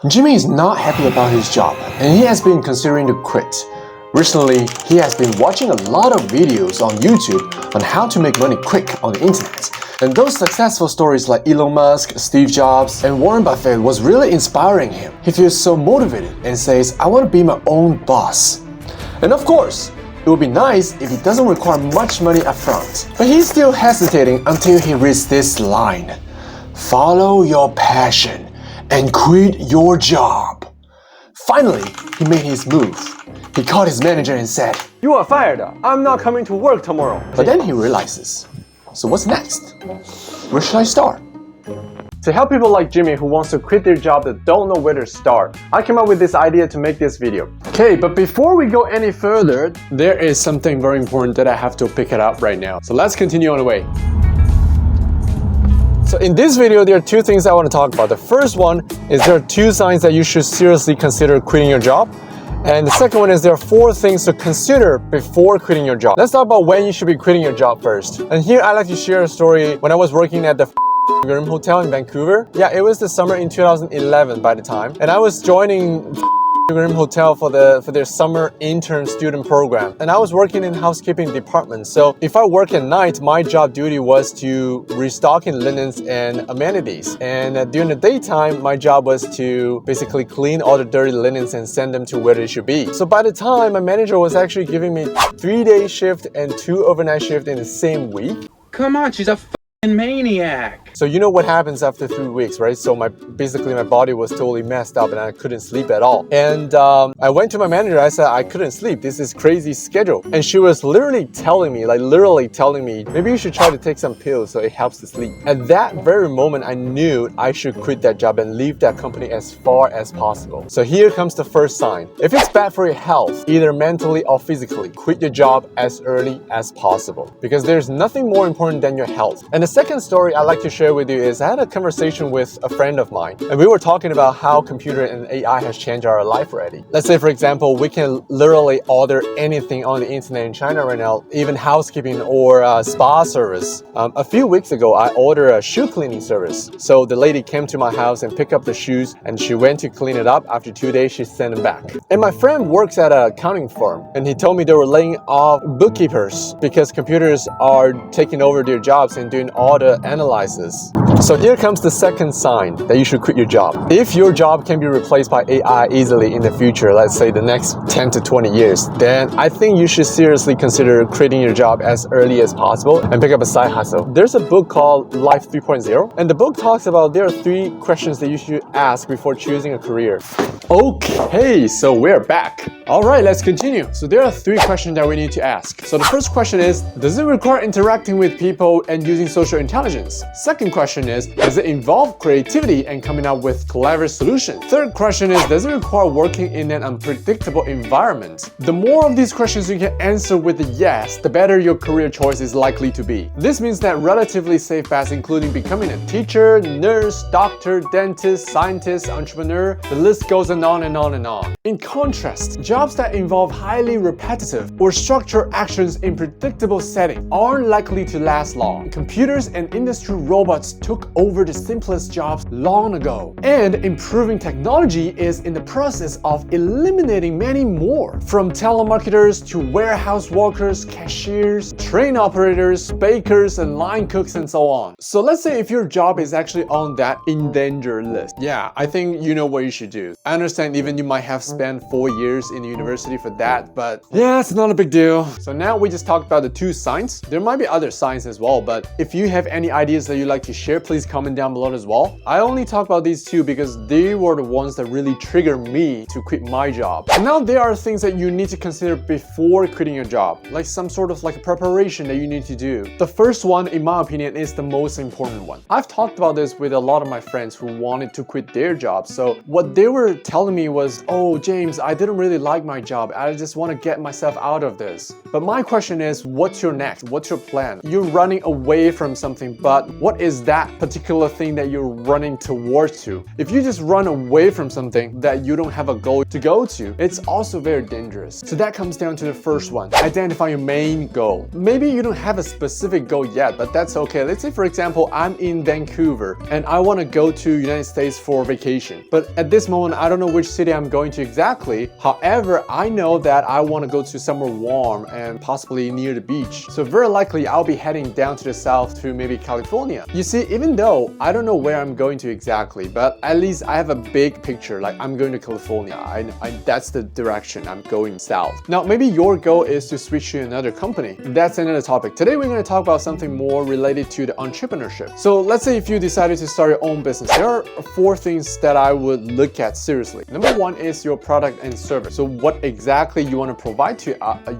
Jimmy is not happy about his job, and he has been considering to quit. Recently, he has been watching a lot of videos on YouTube on how to make money quick on the internet. And those successful stories like Elon Musk, Steve Jobs, and Warren Buffett was really inspiring him. He feels so motivated and says, I want to be my own boss. And of course, it would be nice if it doesn't require much money upfront. But he's still hesitating until he reads this line. Follow your passion and quit your job. Finally, he made his move. He called his manager and said, You are fired. I'm not coming to work tomorrow. But then he realizes, so what's next? Where should I start? To help people like Jimmy who wants to quit their job that don't know where to start, I came up with this idea to make this video. Okay, but before we go any further, there is something very important that I have to pick it up right now. So let's continue on the way. So in this video, there are two things I want to talk about. The first one is there are 2 signs that you should seriously consider quitting your job. And the second one is there are 4 things to consider before quitting your job. Let's talk about when you should be quitting your job first. And here I like to share a story when I was working at the room hotel in Vancouver. Yeah, it was the summer in 2011 by the time. And I was joining room hotel for their summer intern student program, and I was working in housekeeping department. So if I work at night, my job duty was to restocking linens and amenities, and during the daytime my job was to basically clean all the dirty linens and send them to where they should be. So by the time, my manager was actually giving me 3-day shift and 2 overnight shift in the same week. Come on, she's a maniac. So you know what happens after 3 weeks, right? So basically my body was totally messed up and I couldn't sleep at all. And I went to my manager, I said, I couldn't sleep. This is crazy schedule. And she was literally telling me, maybe you should try to take some pills so it helps to sleep. At that very moment, I knew I should quit that job and leave that company as far as possible. So here comes the first sign. If it's bad for your health, either mentally or physically, quit your job as early as possible, because there's nothing more important than your health. And the second story I'd like to share with you is I had a conversation with a friend of mine, and we were talking about how computer and AI has changed our life already. Let's say, for example, we can literally order anything on the internet in China right now, even housekeeping or spa service. A few weeks ago, I ordered a shoe cleaning service. So the lady came to my house and picked up the shoes, and she went to clean it up. After 2 days, she sent them back. And my friend works at an accounting firm, and he told me they were laying off bookkeepers because computers are taking over their jobs and doing all the analysis. So here comes the second sign that you should quit your job. If your job can be replaced by AI easily in the future, let's say the next 10 to 20 years, then I think you should seriously consider quitting your job as early as possible and pick up a side hustle. There's a book called Life 3.0, and the book talks about there are 3 questions that you should ask before choosing a career. Okay, so we're back. All right, let's continue. So there are 3 questions that we need to ask. So the first question is, does it require interacting with people and using social intelligence? Second question is, does it involve creativity and coming up with clever solutions? Third question is, does it require working in an unpredictable environment? The more of these questions you can answer with a yes, the better your career choice is likely to be. This means that relatively safe paths including becoming a teacher, nurse, doctor, dentist, scientist, entrepreneur, the list goes on and on and on. In contrast, jobs that involve highly repetitive or structured actions in predictable settings aren't likely to last long. Computers and industry robots took over the simplest jobs long ago, and improving technology is in the process of eliminating many more, from telemarketers to warehouse workers, cashiers, train operators, bakers, and line cooks, and so on. So let's say if your job is actually on that endangered list, yeah, I think you know what you should do. I understand even you might have spent 4 years in the university for that, but yeah, it's not a big deal. So now we just talked about the 2 signs. There might be other signs as well, but if you have any ideas that you'd like to share, please comment down below as well. I only talk about these 2 because they were the ones that really triggered me to quit my job. And now there are things that you need to consider before quitting your job, like some sort of like a preparation that you need to do. The first one, in my opinion, is the most important one. I've talked about this with a lot of my friends who wanted to quit their jobs. So what they were telling me was, oh James, I didn't really like my job. I just want to get myself out of this. But my question is, what's your next? What's your plan? You're running away from something, but what is that particular thing that you're running towards to? If you just run away from something that you don't have a goal to go to, it's also very dangerous. So that comes down to the first one. Identify your main goal. maybe you don't have a specific goal yet, but that's okay. Let's say, for example, I'm in Vancouver and I want to go to United States for vacation. But at this moment, I don't know which city I'm going to exactly. However, I know that I want to go to somewhere warm and possibly near the beach. So very likely I'll be heading down to the south to maybe California. You see, even though I don't know where I'm going to exactly, but at least I have a big picture, like I'm going to California. That's the direction I'm going south. Now, maybe your goal is to switch to another company. That's another topic. Today, we're going to talk about something more related to the entrepreneurship. So let's say if you decided to start your own business, there are 4 things that I would look at seriously. Number 1 is your product and service. So what exactly you want to provide to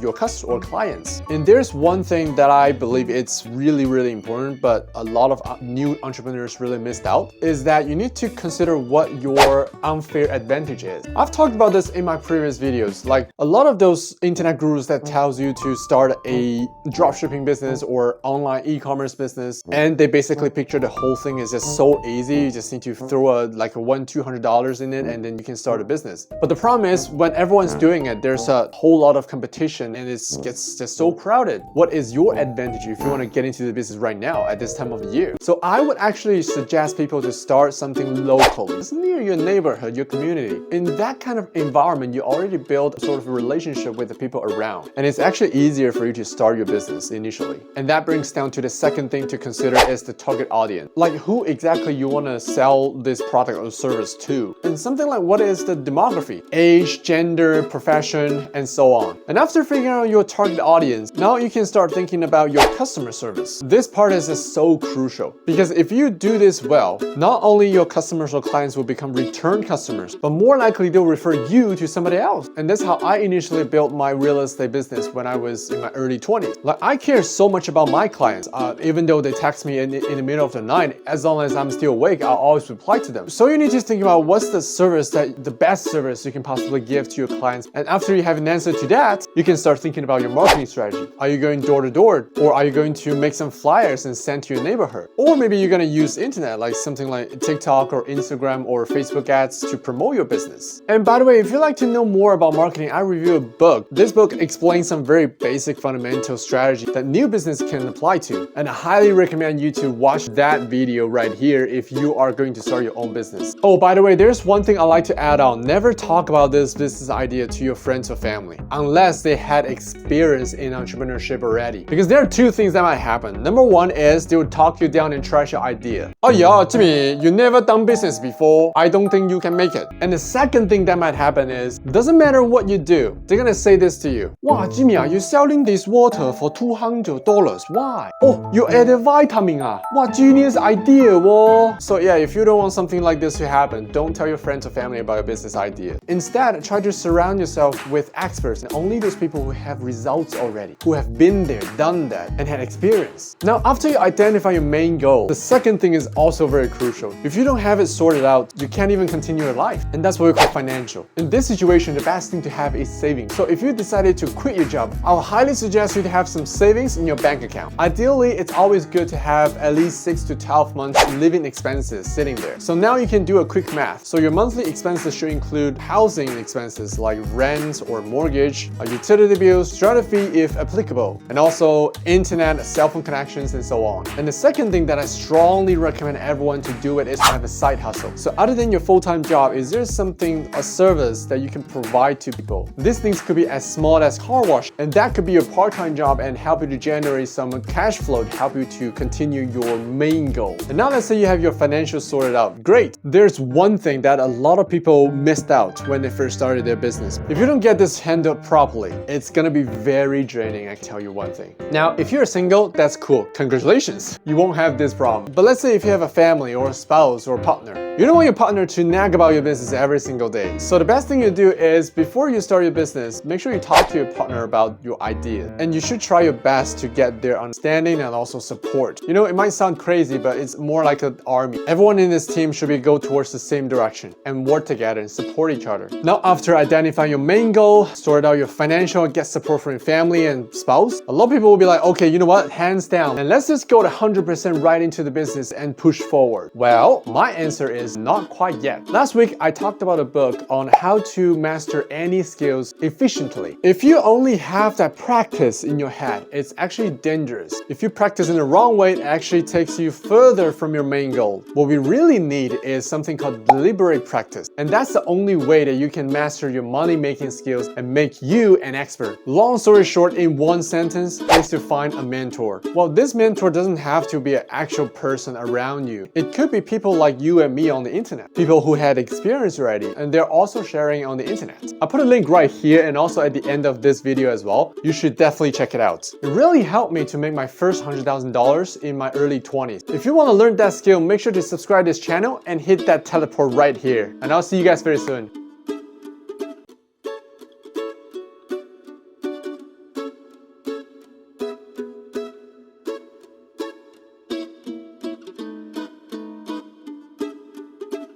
your customers or clients. And there's one thing that I believe it's really, really important, but a lot of new entrepreneurs really missed out, is that you need to consider what your unfair advantage is. I've talked about this in my previous videos. Like a lot of those internet gurus that tells you to start a dropshipping business or online e-commerce business, and they basically picture the whole thing is just so easy. You just need to throw like $100-200 in it and then you can start a business. But the problem is when everyone's doing it, there's a whole lot of competition and it gets just so crowded. What is your advantage if you want to get into the business right now at this time of the year? So I would actually suggest people to start something locally. It's near your neighborhood, your community. In that kind of environment, you already build sort of a relationship with the people around. And it's actually easier for you to start your business initially. And that brings down to the second thing to consider is the target audience. Like who exactly you want to sell this product or service to. And something like what is the demography? Age, gender, profession, and so on. And after figuring out your target audience, now you can start thinking about your customer service. This part is just so crucial because if you do this well, not only your customers or clients will become return customers, but more likely they'll refer you to somebody else. And that's how I initially built my real estate business when I was in my early 20s. Like I care so much about my clients, even though they text me in the middle of the night, as long as I'm still awake, I'll always reply to them. So you need to think about what's the best service you can possibly give to your clients. And after you have an answer to that, you can start thinking about your marketing strategy. Are you going door to door, or are you going to make some flyers and send to your neighborhood? Or maybe you're going to use internet, like something like TikTok or Instagram or Facebook ads to promote your business. And by the way, if you'd like to know more about marketing, I review a book. This book explains some very basic fundamental strategy that new business can apply to. And I highly recommend you to watch that video right here if you are going to start your own business. Oh, by the way, there's one thing I like to add on. Never talk about this business idea to your friends or family unless they had experience in entrepreneurship already. Because there are 2 things that might happen. Number 1 is they would talk you down and trash your idea. Oh yeah, Jimmy, you never done business before. I don't think you can make it. And the second thing that might happen is, doesn't matter what you do, they're gonna say this to you. Wow, Jimmy, you're selling this water for $200. Why? Oh, you added vitamin. What genius idea, whoa. So yeah, if you don't want something like this to happen, don't tell your friends or family about your business idea. Instead, try to surround yourself with experts and only those people who have results already, who have been there, done that, and had experience. Now, after you identify your main goal, the second thing is also very crucial. If you don't have it sorted out, you can't even continue your life. And that's what we call financial. In this situation, the best thing to have is savings. So if you decided to quit your job, I'll highly suggest you to have some savings in your bank account. Ideally, it's always good to have at least 6 to 12 months living expenses sitting there. So now you can do a quick math. So your monthly expenses should include housing expenses like rent or mortgage, utility bills, strata fee if applicable, and also internet, cell phone connections, and so on. And the second thing that I strongly recommend everyone to do it is to have a side hustle. So other than your full-time job, is there something, a service that you can provide to people? These things could be as small as car wash, and that could be your part-time job and help you to generate some cash flow to help you to continue your main goal. And now let's say you have your financials sorted out. Great. There's one thing that a lot of people missed out when they first started their business. If you don't get this handled properly, it's gonna be very draining, I can tell you one thing. Now, if you're single, that's cool. Congratulations. You won't have this problem. But let's say if you have a family or a spouse or a partner, you don't want your partner to nag about your business every single day. So the best thing you do is before you start your business, make sure you talk to your partner about your idea. And you should try your best to get their understanding and also support. You know, it might sound crazy, but it's more like an army. Everyone in this team should go towards the same direction and work together and support each other. Now, after identifying your main goal, sort out your financial, get support from your family and spouse, a lot of people will be like, okay, you know what, hands down, and let's just go to 100% right into the business and push forward. Well, my answer is not quite yet. Last week, I talked about a book on how to master any skills efficiently. If you only have that practice in your ahead. It's actually dangerous. If you practice in the wrong way, it actually takes you further from your main goal. What we really need is something called deliberate practice. And that's the only way that you can master your money-making skills and make you an expert. Long story short, in one sentence, is to find a mentor. Well, this mentor doesn't have to be an actual person around you. It could be people like you and me on the internet. People who had experience already, and they're also sharing on the internet. I'll put a link right here and also at the end of this video as well. You should definitely check it out. It really helped me to make my first $100,000 in my early 20s. If you want to learn that skill, make sure to subscribe to this channel and hit that teleport right here. And I'll see you guys very soon.